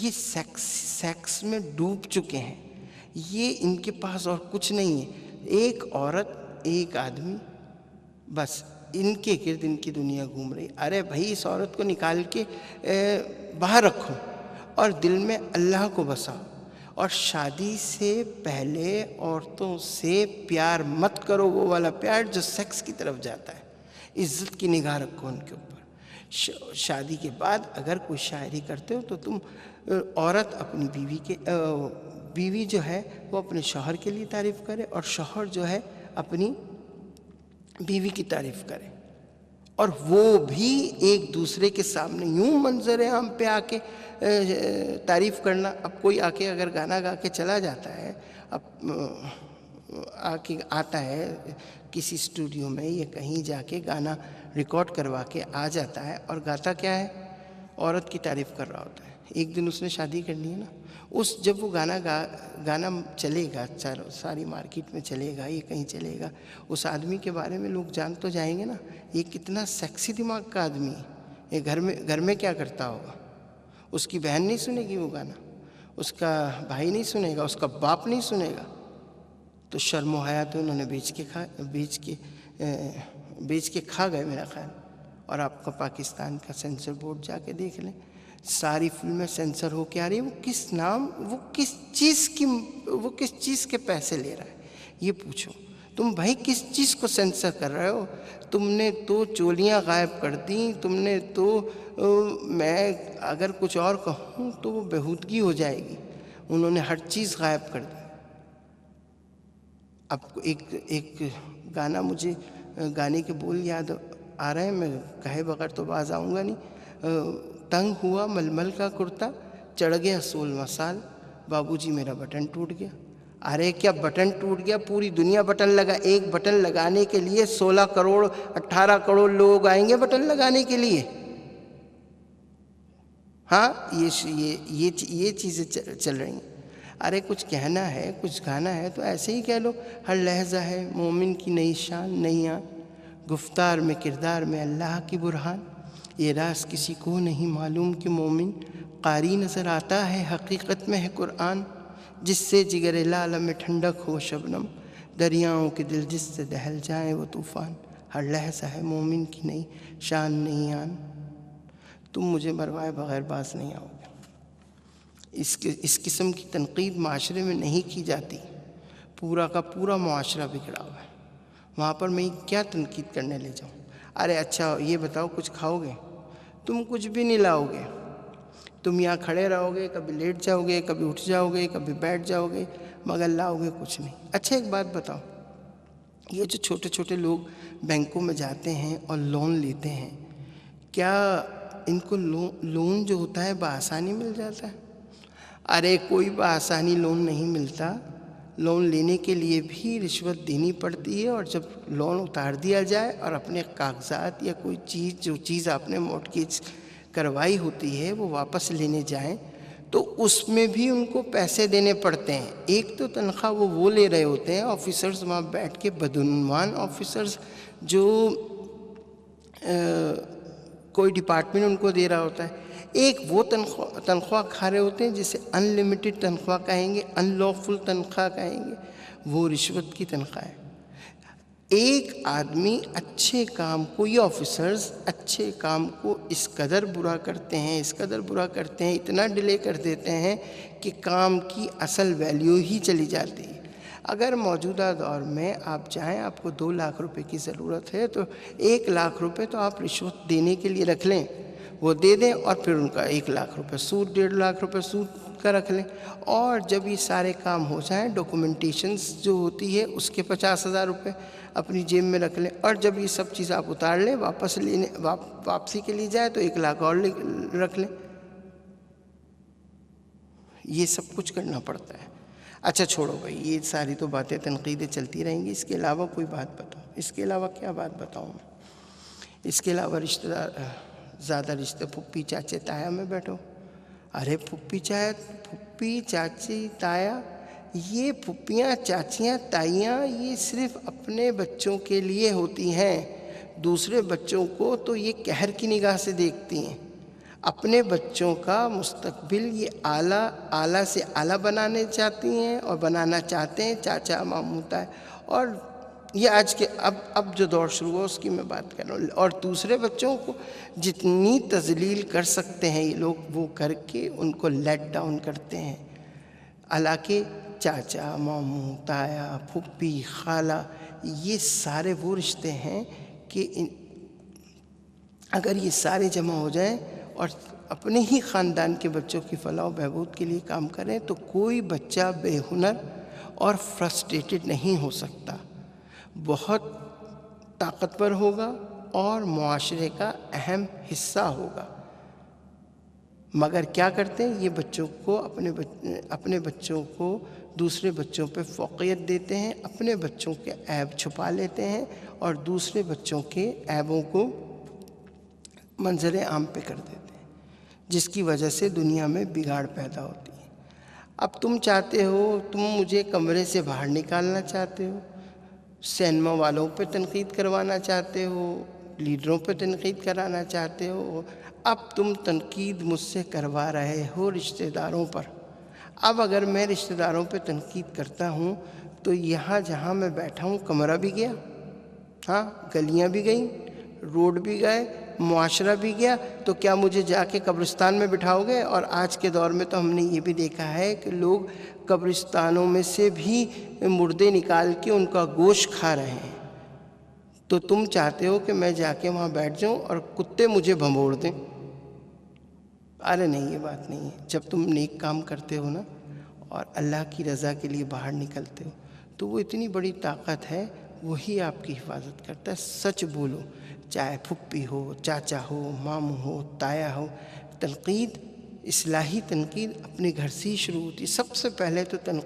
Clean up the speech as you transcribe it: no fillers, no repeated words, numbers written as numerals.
یہ سیکس میں ڈوب چکے ہیں، یہ ان کے پاس اور کچھ نہیں ہے، ایک عورت ایک آدمی، بس ان کے گرد ان کی دنیا گھوم رہی۔ ارے بھائی اس عورت کو نکال کے باہر رکھو اور دل میں اللہ کو بساؤ، اور شادی سے پہلے عورتوں سے پیار مت کرو، وہ والا پیار جو سیکس کی طرف جاتا ہے۔ عزت کی نگاہ رکھو ان کے اوپر۔ شادی کے بعد اگر کوئی شاعری کرتے ہو تو تم عورت اپنی بیوی جو ہے وہ اپنے شوہر کے لیے تعریف کرے، اور شوہر جو ہے اپنی بیوی کی تعریف کرے، اور وہ بھی ایک دوسرے کے سامنے یوں منظر عام پہ آ کے تعریف کرنا۔ اب کوئی آ کے اگر گانا گا کے چلا جاتا ہے، اب آتا ہے کسی اسٹوڈیو میں یا کہیں جا کے گانا ریکارڈ کروا کے آ جاتا ہے، اور گاتا کیا ہے؟ عورت کی تعریف کر رہا ہوتا ہے۔ ایک دن اس نے شادی کرنی ہے نا، جب وہ گانا چلے گا، ساری مارکیٹ میں چلے گا، یہ کہیں چلے گا، اس آدمی کے بارے میں لوگ جان تو جائیں گے نا، یہ کتنا سیکسی دماغ کا آدمی ہے، یہ گھر میں کیا کرتا ہوگا۔ اس کی بہن نہیں سنے گی وہ گانا، اس کا بھائی نہیں سنے گا، اس کا باپ نہیں سنے گا، تو شرم و حیا تو انہوں نے بیچ کے کھا گئے میرا خیال۔ اور آپ کا پاکستان کا سینسر بورڈ جا کے دیکھ لیں، ساری فلمیں سینسر ہو کے آ رہی ہیں، وہ کس چیز کے پیسے لے رہا ہے، یہ پوچھو تم بھائی، کس چیز کو سینسر کر رہے ہو؟ تم نے تو چولیاں غائب کر دیں، تم نے تو میں اگر کچھ اور کہوں تو وہ بہودگی ہو جائے گی، انہوں نے ہر چیز غائب کر دی۔ اب ایک گانا، مجھے گانے کے بول یاد آ رہے ہیں، میں کہے بغیر تو باز آؤں گا نہیں۔ تنگ ہوا ململ کا کرتا، چڑھ گیا 16واں سال، بابو جی میرا بٹن ٹوٹ گیا۔ ارے کیا بٹن ٹوٹ گیا؟ پوری دنیا بٹن لگا، ایک بٹن لگانے کے لیے 16 کروڑ 18 کروڑ لوگ آئیں گے بٹن لگانے کے لیے۔ ہاں یہ چیزیں چل رہی ہیں۔ ارے کچھ کہنا ہے، کچھ گانا ہے تو ایسے ہی کہہ لو، ہر لہجہ ہے مومن کی نئی شان نئی آن، گفتار میں کردار میں اللہ کی برہان، یہ راز کسی کو نہیں معلوم کہ مومن قاری نظر آتا ہے، حقیقت میں ہے قرآن، جس سے جگر لالہ میں ٹھنڈک ہو شبنم، دریاؤں کے دل جس سے دہل جائیں وہ طوفان، ہر لہجہ ہے مومن کی نئی شان نئی آن۔ تم مجھے مروائے بغیر باز نہیں آؤ گے۔ اس قسم کی تنقید معاشرے میں نہیں کی جاتی، پورا کا پورا معاشرہ بگڑا ہوا ہے، وہاں پر میں کیا تنقید کرنے لے جاؤں؟ ارے اچھا یہ بتاؤ کچھ کھاؤ گے؟ تم کچھ بھی نہیں لاؤ گے، تم یہاں کھڑے رہو گے، کبھی لیٹ جاؤ گے، کبھی اٹھ جاؤ گے، کبھی بیٹھ جاؤ گے، مگر لاؤ گے کچھ نہیں۔ اچھا ایک بات بتاؤ، یہ جو چھوٹے چھوٹے لوگ بینکوں میں جاتے ہیں اور لون لیتے ہیں، کیا ان کو لون جو ہوتا ہے بآسانی مل جاتا ہے؟ ارے کوئی بآسانی لون نہیں ملتا، لون لینے کے لیے بھی رشوت دینی پڑتی ہے، اور جب لون اتار دیا جائے اور اپنے کاغذات یا کوئی جو چیز آپ نے مورٹگیج کروائی ہوتی ہے وہ واپس لینے جائیں تو اس میں بھی ان کو پیسے دینے پڑتے ہیں۔ ایک تو تنخواہ وہ لے رہے ہوتے ہیں آفیسرز وہاں بیٹھ کے، بدعنوان آفیسرز، جو کوئی ڈپارٹمنٹ ان کو دے رہا ہوتا ہے، ایک وہ تنخواہ کھا رہے ہوتے ہیں جسے ان لمیٹڈ تنخواہ کہیں گے، ان لافل تنخواہ کہیں گے، وہ رشوت کی تنخواہ ہے۔ ایک آدمی اچھے کام کو، یہ آفیسرز اچھے کام کو اس قدر برا کرتے ہیں، اتنا ڈیلے کر دیتے ہیں کہ کام کی اصل ویلیو ہی چلی جاتی ہے۔ اگر موجودہ دور میں آپ چاہیں، آپ کو 2 لاکھ روپے کی ضرورت ہے تو 1 لاکھ روپے تو آپ رشوت دینے کے لیے رکھ لیں، وہ دے دیں، اور پھر ان کا 1 لاکھ روپے سود، 1.5 لاکھ روپے سود کا رکھ لیں، اور جب یہ سارے کام ہو جائیں، ڈاکومنٹیشنز جو ہوتی ہے اس کے 50,000 روپے اپنی جیب میں رکھ لیں، اور جب یہ سب چیز آپ اتار لیں، واپسی کے لیے جائے تو 1 لاکھ اور رکھ لیں۔ یہ سب کچھ کرنا پڑتا ہے۔ اچھا چھوڑو بھائی، یہ ساری تو باتیں تنقیدیں چلتی رہیں گی، اس کے علاوہ کوئی بات بتاؤ۔ اس کے علاوہ کیا بات بتاؤں میں؟ اس کے علاوہ رشتہ دار، زیادہ رشتے، پھپھی چاچے تایا میں بیٹھو۔ ارے پھپھی چاچی تایا، یہ پھپھیاں چاچیاں تائیاں یہ صرف اپنے بچوں کے لیے ہوتی ہیں، دوسرے بچوں کو تو یہ قہر کی نگاہ سے دیکھتی ہیں۔ اپنے بچوں کا مستقبل یہ اعلیٰ سے اعلیٰ بنانے چاہتی ہیں اور بنانا چاہتے ہیں، چاچا ماموں ہے، اور یہ آج کے اب جو دور شروع ہو اس کی میں بات کر رہا ہوں، اور دوسرے بچوں کو جتنی تذلیل کر سکتے ہیں یہ لوگ وہ کر کے ان کو لیٹ ڈاؤن کرتے ہیں، حالانکہ چاچا ماموں تایا پھوپھی خالہ یہ سارے وہ رشتے ہیں کہ اگر یہ سارے جمع ہو جائیں اور اپنے ہی خاندان کے بچوں کی فلاح و بہبود کے لیے کام کریں تو کوئی بچہ بے ہنر اور فرسٹریٹڈ نہیں ہو سکتا، بہت طاقتور ہوگا اور معاشرے کا اہم حصہ ہوگا۔ مگر کیا کرتے ہیں یہ بچوں کو اپنے بچوں کو دوسرے بچوں پہ فوقیت دیتے ہیں، اپنے بچوں کے عیب چھپا لیتے ہیں اور دوسرے بچوں کے عیبوں کو منظر عام پہ کر دیتے ہیں، جس کی وجہ سے دنیا میں بگاڑ پیدا ہوتی ہے۔ اب تم چاہتے ہو، تم مجھے کمرے سے باہر نکالنا چاہتے ہو، سینما والوں پہ تنقید کروانا چاہتے ہو، لیڈروں پہ تنقید کرانا چاہتے ہو، اب تم تنقید مجھ سے کروا رہے ہو رشتہ داروں پر۔ اب اگر میں رشتہ داروں پہ تنقید کرتا ہوں تو یہاں جہاں میں بیٹھا ہوں کمرہ بھی گیا، ہاں گلیاں بھی گئیں، روڈ بھی گئے، معاشرہ بھی گیا، تو کیا مجھے جا کے قبرستان میں بٹھاؤ گے؟ اور آج کے دور میں تو ہم نے یہ بھی دیکھا ہے کہ لوگ قبرستانوں میں سے بھی مردے نکال کے ان کا گوشت کھا رہے ہیں، تو تم چاہتے ہو کہ میں جا کے وہاں بیٹھ جاؤں اور کتے مجھے بھنبوڑ دیں؟ ارے نہیں، یہ بات نہیں ہے۔ جب تم نیک کام کرتے ہو نا اور اللہ کی رضا کے لیے باہر نکلتے ہو تو وہ اتنی بڑی طاقت ہے، وہی آپ کی حفاظت کرتا ہے۔ سچ بولو، چاہے پھپھی ہو، چاچا ہو، ماموں ہو، تایا ہو، تنقید، اصلاحی تنقید اپنے گھر سے ہی شروع ہوتی ہے۔ سب سے پہلے تو تنقید